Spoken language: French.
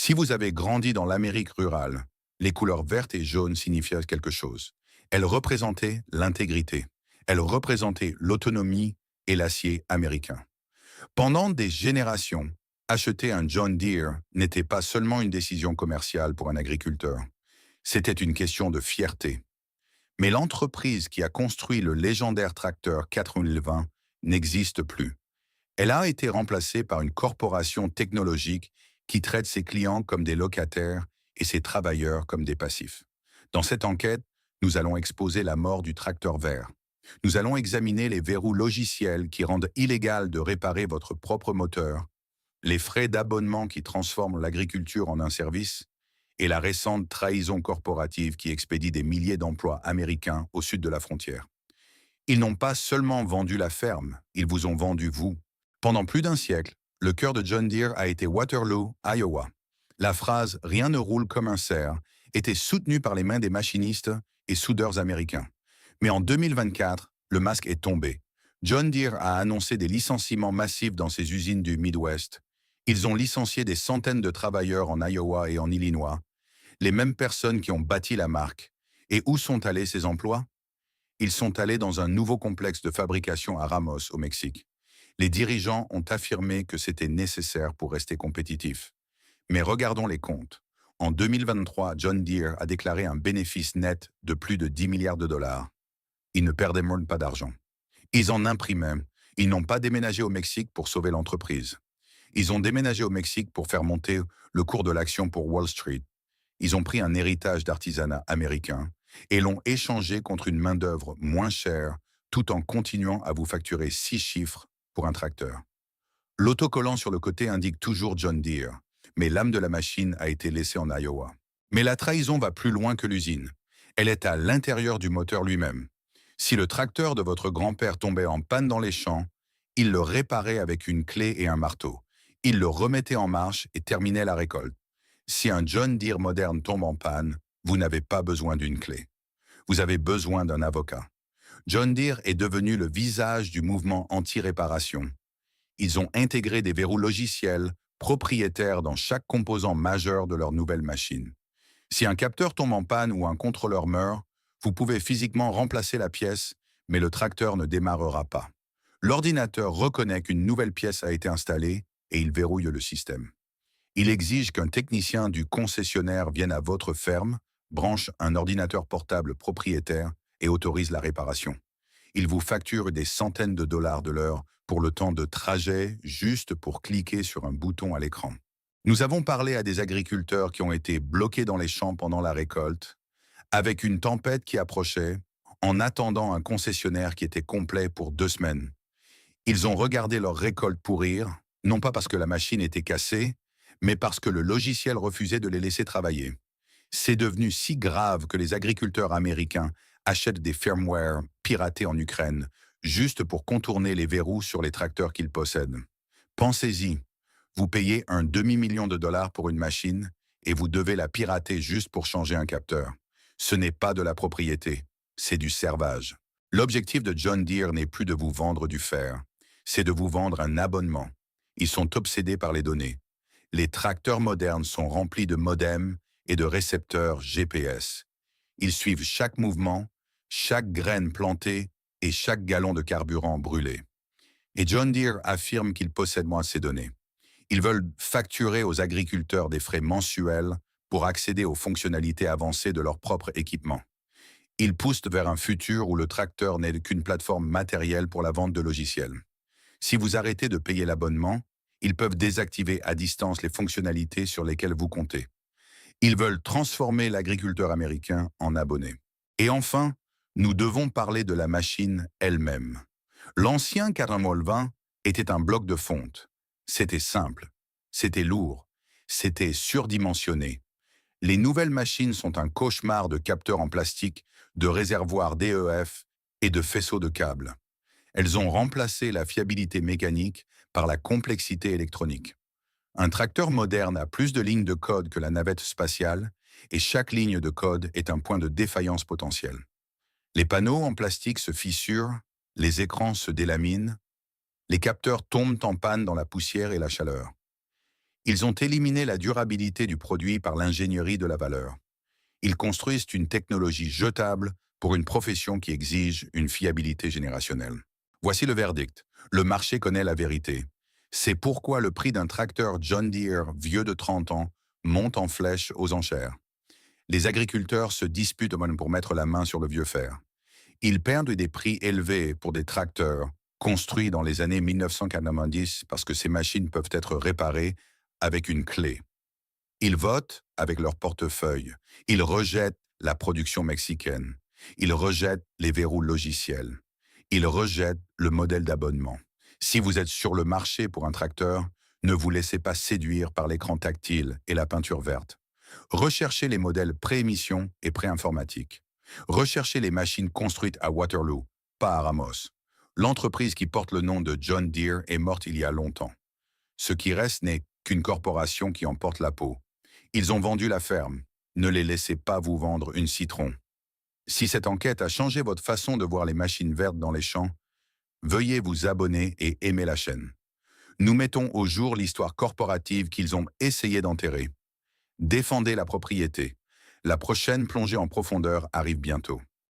Si vous avez grandi dans l'Amérique rurale, les couleurs vertes et jaunes signifiaient quelque chose. Elles représentaient l'intégrité. Elles représentaient l'autonomie et l'acier américain. Pendant des générations, acheter un John Deere n'était pas seulement une décision commerciale pour un agriculteur. C'était une question de fierté. Mais l'entreprise qui a construit le légendaire tracteur 4020 n'existe plus. Elle a été remplacée par une corporation technologique qui traite ses clients comme des locataires et ses travailleurs comme des passifs. Dans cette enquête, nous allons exposer la mort du tracteur vert. Nous allons examiner les verrous logiciels qui rendent illégal de réparer votre propre moteur, les frais d'abonnement qui transforment l'agriculture en un service et la récente trahison corporative qui expédie des milliers d'emplois américains au sud de la frontière. Ils n'ont pas seulement vendu la ferme, ils vous ont vendu vous. Pendant plus d'un siècle, le cœur de John Deere a été Waterloo, Iowa. La phrase «Rien ne roule comme un cerf» était soutenue par les mains des machinistes et soudeurs américains. Mais en 2024, le masque est tombé. John Deere a annoncé des licenciements massifs dans ses usines du Midwest. Ils ont licencié des centaines de travailleurs en Iowa et en Illinois, les mêmes personnes qui ont bâti la marque. Et où sont allés ces emplois? Ils sont allés dans un nouveau complexe de fabrication à Ramos, au Mexique. Les dirigeants ont affirmé que c'était nécessaire pour rester compétitifs. Mais regardons les comptes. En 2023, John Deere a déclaré un bénéfice net de plus de 10 milliards de dollars. Ils ne perdaient même pas d'argent. Ils en imprimaient. Ils n'ont pas déménagé au Mexique pour sauver l'entreprise. Ils ont déménagé au Mexique pour faire monter le cours de l'action pour Wall Street. Ils ont pris un héritage d'artisanat américain et l'ont échangé contre une main-d'œuvre moins chère tout en continuant à vous facturer 6 chiffres pour un tracteur. L'autocollant sur le côté indique toujours John Deere, mais l'âme de la machine a été laissée en Iowa. Mais la trahison va plus loin que l'usine. Elle est à l'intérieur du moteur lui-même. Si le tracteur de votre grand-père tombait en panne dans les champs, il le réparait avec une clé et un marteau. Il le remettait en marche et terminait la récolte. Si un John Deere moderne tombe en panne, vous n'avez pas besoin d'une clé. Vous avez besoin d'un avocat. John Deere est devenu le visage du mouvement anti-réparation. Ils ont intégré des verrous logiciels propriétaires dans chaque composant majeur de leur nouvelle machine. Si un capteur tombe en panne ou un contrôleur meurt, vous pouvez physiquement remplacer la pièce, mais le tracteur ne démarrera pas. L'ordinateur reconnaît qu'une nouvelle pièce a été installée et il verrouille le système. Il exige qu'un technicien du concessionnaire vienne à votre ferme, branche un ordinateur portable propriétaire et autorise la réparation. Il vous facture des centaines de dollars de l'heure pour le temps de trajet juste pour cliquer sur un bouton à l'écran. Nous avons parlé à des agriculteurs qui ont été bloqués dans les champs pendant la récolte, avec une tempête qui approchait, en attendant un concessionnaire qui était complet pour 2 semaines. Ils ont regardé leur récolte pourrir, non pas parce que la machine était cassée, mais parce que le logiciel refusait de les laisser travailler. C'est devenu si grave que les agriculteurs américains achètent des firmware piratés en Ukraine, juste pour contourner les verrous sur les tracteurs qu'ils possèdent. Pensez-y, vous payez un demi-million de dollars pour une machine et vous devez la pirater juste pour changer un capteur. Ce n'est pas de la propriété, c'est du servage. L'objectif de John Deere n'est plus de vous vendre du fer, c'est de vous vendre un abonnement. Ils sont obsédés par les données. Les tracteurs modernes sont remplis de modems et de récepteurs GPS. Ils suivent chaque mouvement, chaque graine plantée et chaque gallon de carburant brûlé. Et John Deere affirme qu'il possède moins ces données. Ils veulent facturer aux agriculteurs des frais mensuels pour accéder aux fonctionnalités avancées de leur propre équipement. Ils poussent vers un futur où le tracteur n'est qu'une plateforme matérielle pour la vente de logiciels. Si vous arrêtez de payer l'abonnement, ils peuvent désactiver à distance les fonctionnalités sur lesquelles vous comptez. Ils veulent transformer l'agriculteur américain en abonné. Et enfin, nous devons parler de la machine elle-même. L'ancien 4020 était un bloc de fonte. C'était simple, c'était lourd, c'était surdimensionné. Les nouvelles machines sont un cauchemar de capteurs en plastique, de réservoirs DEF et de faisceaux de câbles. Elles ont remplacé la fiabilité mécanique par la complexité électronique. Un tracteur moderne a plus de lignes de code que la navette spatiale et chaque ligne de code est un point de défaillance potentiel. Les panneaux en plastique se fissurent, les écrans se délaminent, les capteurs tombent en panne dans la poussière et la chaleur. Ils ont éliminé la durabilité du produit par l'ingénierie de la valeur. Ils construisent une technologie jetable pour une profession qui exige une fiabilité générationnelle. Voici le verdict. Le marché connaît la vérité. C'est pourquoi le prix d'un tracteur John Deere vieux de 30 ans monte en flèche aux enchères. Les agriculteurs se disputent pour mettre la main sur le vieux fer. Ils perdent des prix élevés pour des tracteurs construits dans les années 1990 parce que ces machines peuvent être réparées avec une clé. Ils votent avec leur portefeuille. Ils rejettent la production mexicaine. Ils rejettent les verrous logiciels. Ils rejettent le modèle d'abonnement. Si vous êtes sur le marché pour un tracteur, ne vous laissez pas séduire par l'écran tactile et la peinture verte. Recherchez les modèles pré-émission et pré-informatique. Recherchez les machines construites à Waterloo, pas à Ramos. L'entreprise qui porte le nom de John Deere est morte il y a longtemps. Ce qui reste n'est qu'une corporation qui en porte la peau. Ils ont vendu la ferme. Ne les laissez pas vous vendre une citron. Si cette enquête a changé votre façon de voir les machines vertes dans les champs, veuillez vous abonner et aimer la chaîne. Nous mettons au jour l'histoire corporative qu'ils ont essayé d'enterrer. Défendez la propriété. La prochaine plongée en profondeur arrive bientôt.